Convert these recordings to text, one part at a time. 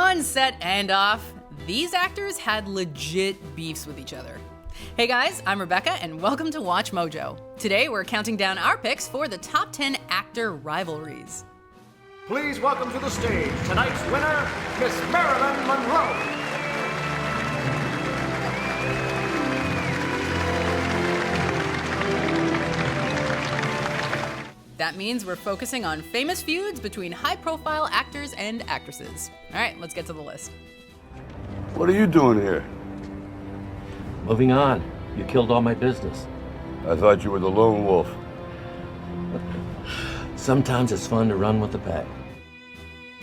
On set and off, these actors had legit beefs with each other. Hey guys, I'm Rebecca and welcome to Watch Mojo. Today we're counting down our picks for the top 10 actor rivalries. Please welcome to the stage tonight's winner, Miss Marilyn Monroe. That means we're focusing on famous feuds between high-profile actors and actresses. All right, let's get to the list. What are you doing here? Moving on. You killed all my business. I thought you were the lone wolf. Sometimes it's fun to run with the pack.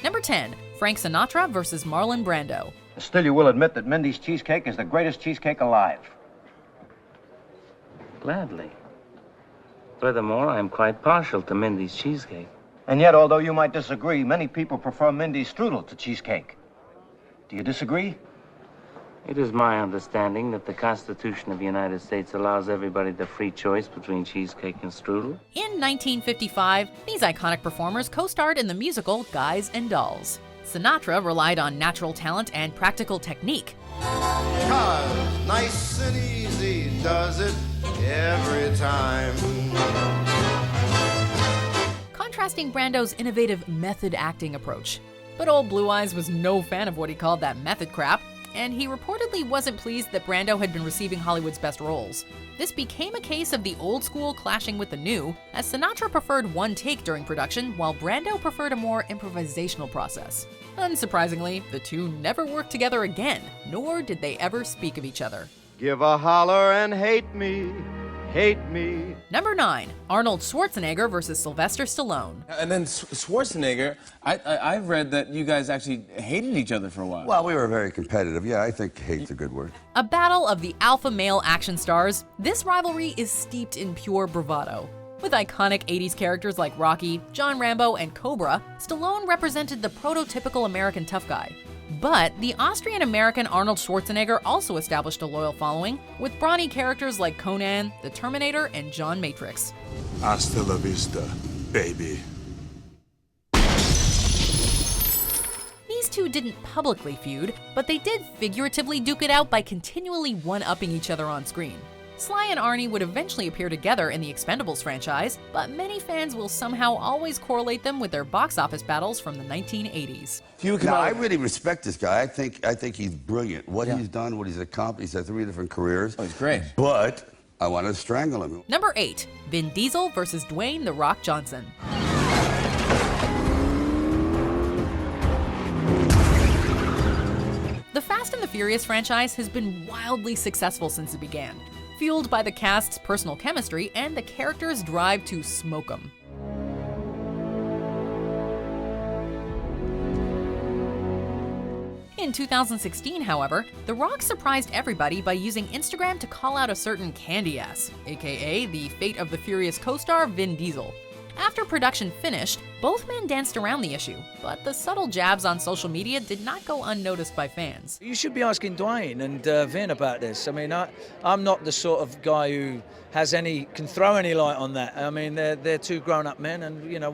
Number 10, Frank Sinatra versus Marlon Brando. Still, you will admit that Mindy's cheesecake is the greatest cheesecake alive. Gladly. Furthermore, I am quite partial to Mindy's cheesecake. And yet, although you might disagree, many people prefer Mindy's strudel to cheesecake. Do you disagree? It is my understanding that the Constitution of the United States allows everybody the free choice between cheesecake and strudel. In 1955, these iconic performers co-starred in the musical Guys and Dolls. Sinatra relied on natural talent and practical technique. 'Cause nice and easy does it every time. Contrasting Brando's innovative method acting approach. But old Blue Eyes was no fan of what he called that method crap, and he reportedly wasn't pleased that Brando had been receiving Hollywood's best roles. This became a case of the old school clashing with the new, as Sinatra preferred one take during production, while Brando preferred a more improvisational process. Unsurprisingly, the two never worked together again, nor did they ever speak of each other. Give a holler and hate me, hate me. Number 9, Arnold Schwarzenegger versus Sylvester Stallone. And then Schwarzenegger, I've read that you guys actually hated each other for a while. Well, we were very competitive. Yeah, I think hate's a good word. A battle of the alpha male action stars, this rivalry is steeped in pure bravado. With iconic 80s characters like Rocky, John Rambo, and Cobra, Stallone represented the prototypical American tough guy. But the Austrian-American Arnold Schwarzenegger also established a loyal following, with brawny characters like Conan, the Terminator, and John Matrix. Hasta la vista, baby. These two didn't publicly feud, but they did figuratively duke it out by continually one-upping each other on screen. Sly and Arnie would eventually appear together in the Expendables franchise, but many fans will somehow always correlate them with their box office battles from the 1980s. No, I really respect this guy. I think he's brilliant. What he's done, what he's accomplished, he's had 3 different careers. Oh, he's great. But I want to strangle him. Number 8, Vin Diesel versus Dwayne The Rock Johnson. The Fast and the Furious franchise has been wildly successful since it began, fueled by the cast's personal chemistry and the characters' drive to smoke 'em. In 2016, however, The Rock surprised everybody by using Instagram to call out a certain candy ass, aka the Fate of the Furious co-star Vin Diesel. After production finished, both men danced around the issue, but the subtle jabs on social media did not go unnoticed by fans. You should be asking Dwayne and Vin about this. I mean, I'm not the sort of guy who can throw any light on that. I mean, they're 2 grown-up men, and you know,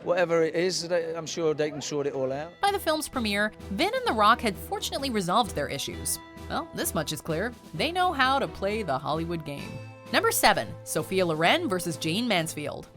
whatever it is, I'm sure they can sort it all out. By the film's premiere, Vin and The Rock had fortunately resolved their issues. Well, this much is clear: they know how to play the Hollywood game. Number 7, Sophia Loren versus Jayne Mansfield.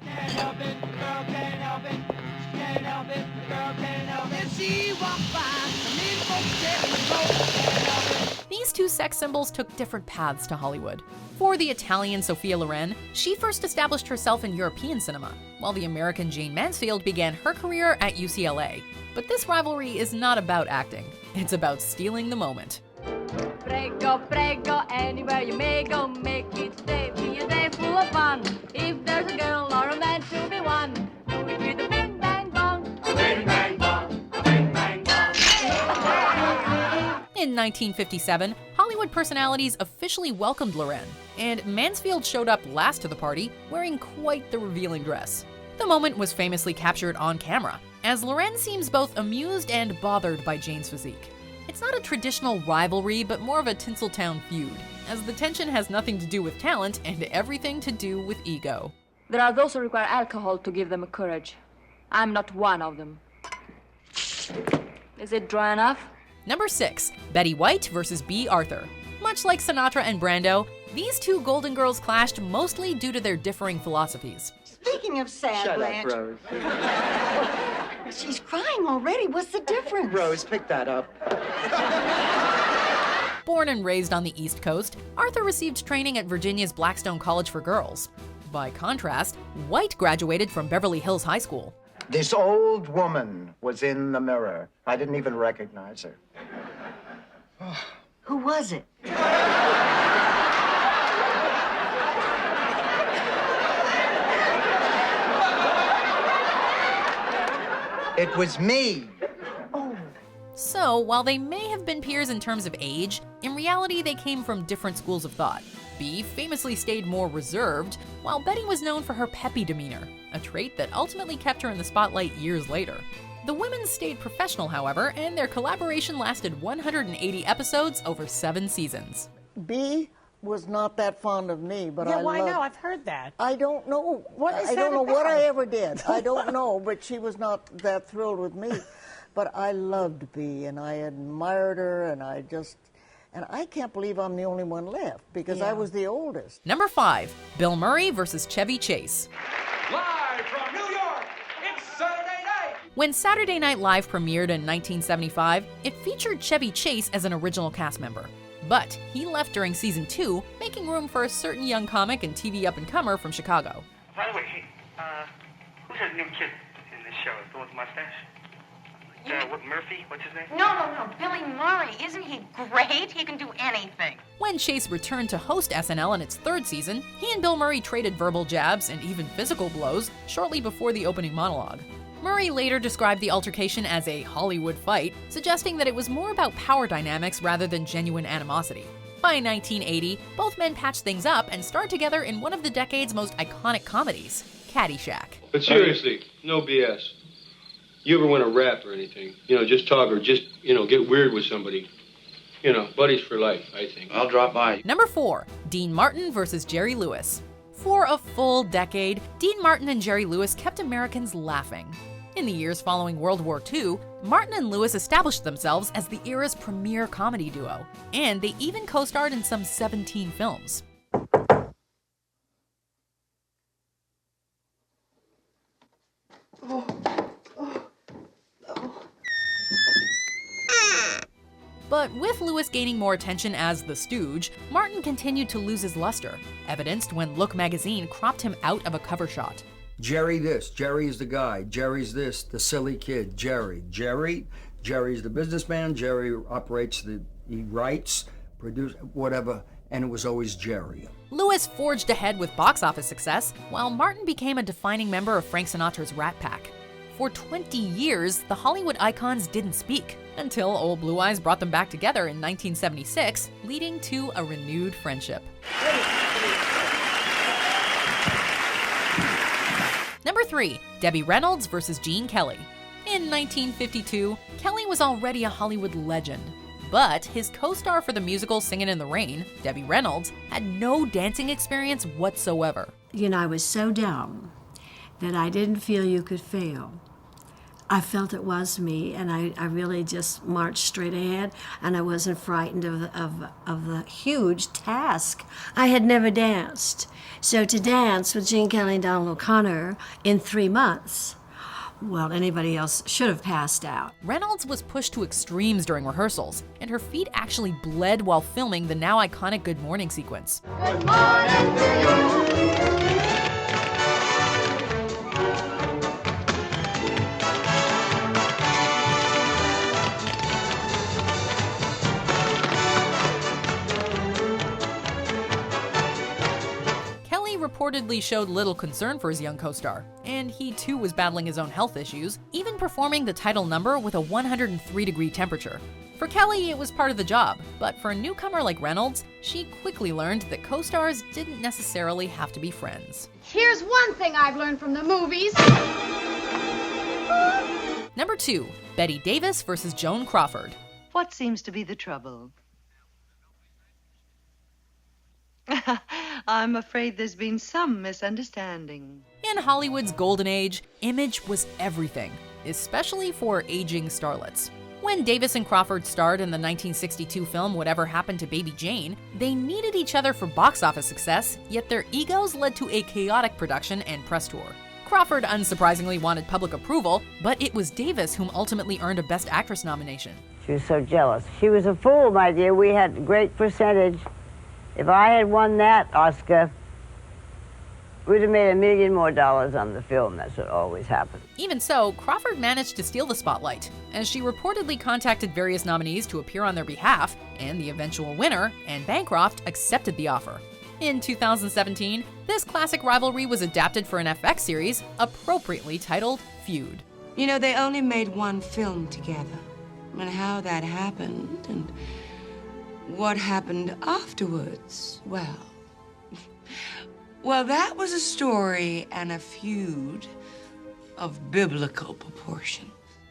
These two sex symbols took different paths to Hollywood. For the Italian Sophia Loren, she first established herself in European cinema, while the American Jayne Mansfield began her career at UCLA. But this rivalry is not about acting, it's about stealing the moment. Prego, prego, anywhere you may go, make each day be a day full of fun. If there's a girl or a man to be won, do it with a bing bang bong. A bing bang bong, a bing bang bong. In 1957, Hollywood personalities officially welcomed Loren, and Mansfield showed up last to the party wearing quite the revealing dress. The moment was famously captured on camera, as Loren seems both amused and bothered by Jayne's physique. It's not a traditional rivalry, but more of a Tinseltown feud, as the tension has nothing to do with talent and everything to do with ego. There are those who require alcohol to give them courage. I'm not one of them. Is it dry enough? Number 6, Betty White versus Bea Arthur. Much like Sinatra and Brando, these two Golden Girls clashed mostly due to their differing philosophies. Speaking of sad, Shut Blanche. up, Rose. She's crying already. What's the difference? Rose, pick that up. Born and raised on the East Coast, Arthur received training at Virginia's Blackstone College for Girls. By contrast, White graduated from Beverly Hills High School. This old woman was in the mirror. I didn't even recognize her. Who was it? It was me. So, while they may have been peers in terms of age, in reality they came from different schools of thought. Bea famously stayed more reserved, while Betty was known for her peppy demeanor, a trait that ultimately kept her in the spotlight years later. The women stayed professional, however, and their collaboration lasted 180 episodes over 7 seasons. Bea was not that fond of me, but yeah, why no? I've heard that. I don't know. I don't know what I ever did. I don't know, but she was not that thrilled with me. But I loved Bea, and I admired her, and I can't believe I'm the only one left, because I was the oldest. Number 5, Bill Murray versus Chevy Chase. Live from New York, it's Saturday night! When Saturday Night Live premiered in 1975, it featured Chevy Chase as an original cast member. But he left during season 2, making room for a certain young comic and TV up-and-comer from Chicago. By the way, hey, who's that new kid in this show? The one with the mustache? What, Murphy? What's his name? No. Billy Murray. Isn't he great? He can do anything. When Chase returned to host SNL in its 3rd season, he and Bill Murray traded verbal jabs and even physical blows shortly before the opening monologue. Murray later described the altercation as a Hollywood fight, suggesting that it was more about power dynamics rather than genuine animosity. By 1980, both men patched things up and starred together in one of the decade's most iconic comedies, Caddyshack. But seriously, no BS. You ever want to rap or anything? Just talk or just, get weird with somebody. Buddies for life, I think. I'll drop by. Number 4, Dean Martin versus Jerry Lewis. For a full decade, Dean Martin and Jerry Lewis kept Americans laughing. In the years following World War II, Martin and Lewis established themselves as the era's premier comedy duo, and they even co-starred in some 17 films. But with Lewis gaining more attention as the Stooge, Martin continued to lose his luster, evidenced when Look magazine cropped him out of a cover shot. Jerry this, Jerry's the guy, Jerry's this, the silly kid, Jerry's the businessman, Jerry he writes, produces, whatever, and it was always Jerry. Lewis forged ahead with box office success, while Martin became a defining member of Frank Sinatra's Rat Pack. For 20 years, the Hollywood icons didn't speak, until Old Blue Eyes brought them back together in 1976, leading to a renewed friendship. Number 3, Debbie Reynolds versus Gene Kelly. In 1952, Kelly was already a Hollywood legend, but his co-star for the musical Singin' in the Rain, Debbie Reynolds, had no dancing experience whatsoever. I was so dumb that I didn't feel you could fail. I felt it was me, and I really just marched straight ahead, and I wasn't frightened of the huge task. I had never danced. So to dance with Gene Kelly and Donald O'Connor in 3 months, well, anybody else should have passed out. Reynolds was pushed to extremes during rehearsals, and her feet actually bled while filming the now iconic Good Morning sequence. Good morning to you. Reportedly showed little concern for his young co-star, and he too was battling his own health issues, even performing the title number with a 103-degree temperature. For Kelly, it was part of the job, but for a newcomer like Reynolds, she quickly learned that co-stars didn't necessarily have to be friends. Here's one thing I've learned from the movies. Number 2, Bette Davis versus Joan Crawford. What seems to be the trouble? I'm afraid there's been some misunderstanding. In Hollywood's golden age, image was everything, especially for aging starlets. When Davis and Crawford starred in the 1962 film Whatever Happened to Baby Jane, they needed each other for box office success, yet their egos led to a chaotic production and press tour. Crawford unsurprisingly wanted public approval, but it was Davis whom ultimately earned a Best Actress nomination. She was so jealous. She was a fool, my dear. We had a great percentage. If I had won that Oscar, we'd have made $1 million more on the film. That's what always happens. Even so, Crawford managed to steal the spotlight, as she reportedly contacted various nominees to appear on their behalf, and the eventual winner, Anne Bancroft, accepted the offer. In 2017, this classic rivalry was adapted for an FX series, appropriately titled Feud. You know, they only made one film together. And how that happened, and what happened afterwards, well, that was a story and a feud of biblical proportion.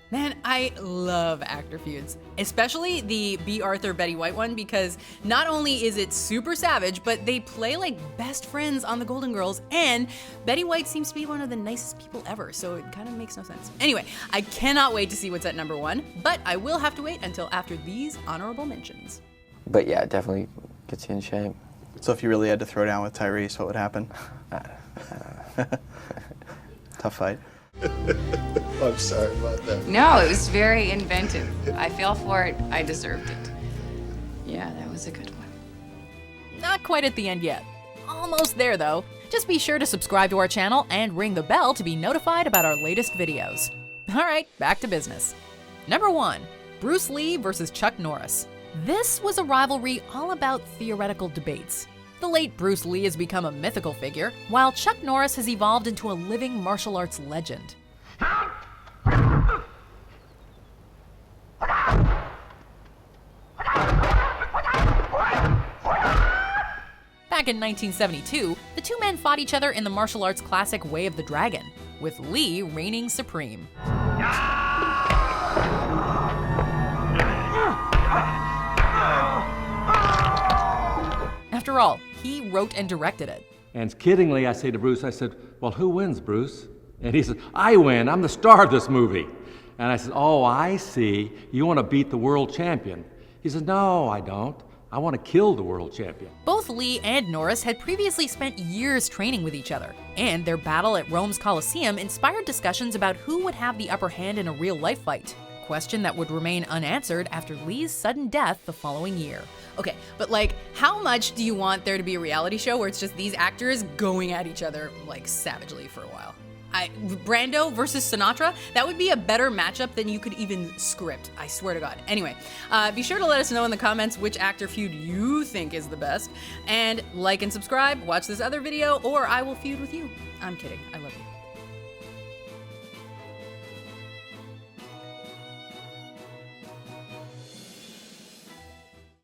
Man, I love actor feuds, especially the B. Arthur, Betty White one, because not only is it super savage, but they play like best friends on The Golden Girls, and Betty White seems to be one of the nicest people ever, so it kind of makes no sense. Anyway, I cannot wait to see what's at number 1, but I will have to wait until after these honorable mentions. But yeah, it definitely gets you in shape. So if you really had to throw down with Tyrese, what would happen? Tough fight. I'm sorry about that. No, it was very inventive. I fell for it. I deserved it. Yeah, that was a good one. Not quite at the end yet. Almost there, though. Just be sure to subscribe to our channel and ring the bell to be notified about our latest videos. All right, back to business. Number 1, Bruce Lee versus Chuck Norris. This was a rivalry all about theoretical debates. The late Bruce Lee has become a mythical figure, while Chuck Norris has evolved into a living martial arts legend. Back in 1972, the two men fought each other in the martial arts classic Way of the Dragon, with Lee reigning supreme. After all, he wrote and directed it. And kiddingly, I say to Bruce, I said, well, who wins, Bruce? And he said, I win. I'm the star of this movie. And I said, oh, I see. You want to beat the world champion. He said, no, I don't. I want to kill the world champion. Both Lee and Norris had previously spent years training with each other, and their battle at Rome's Colosseum inspired discussions about who would have the upper hand in a real-life fight. Question that would remain unanswered after Lee's sudden death the following year. Okay, but like, how much do you want there to be a reality show where it's just these actors going at each other like savagely for a while? Brando versus Sinatra, that would be a better matchup than you could even script, I swear to God. Anyway, be sure to let us know in the comments which actor feud you think is the best, and like and subscribe, watch this other video, or I will feud with you. I'm kidding, I love you.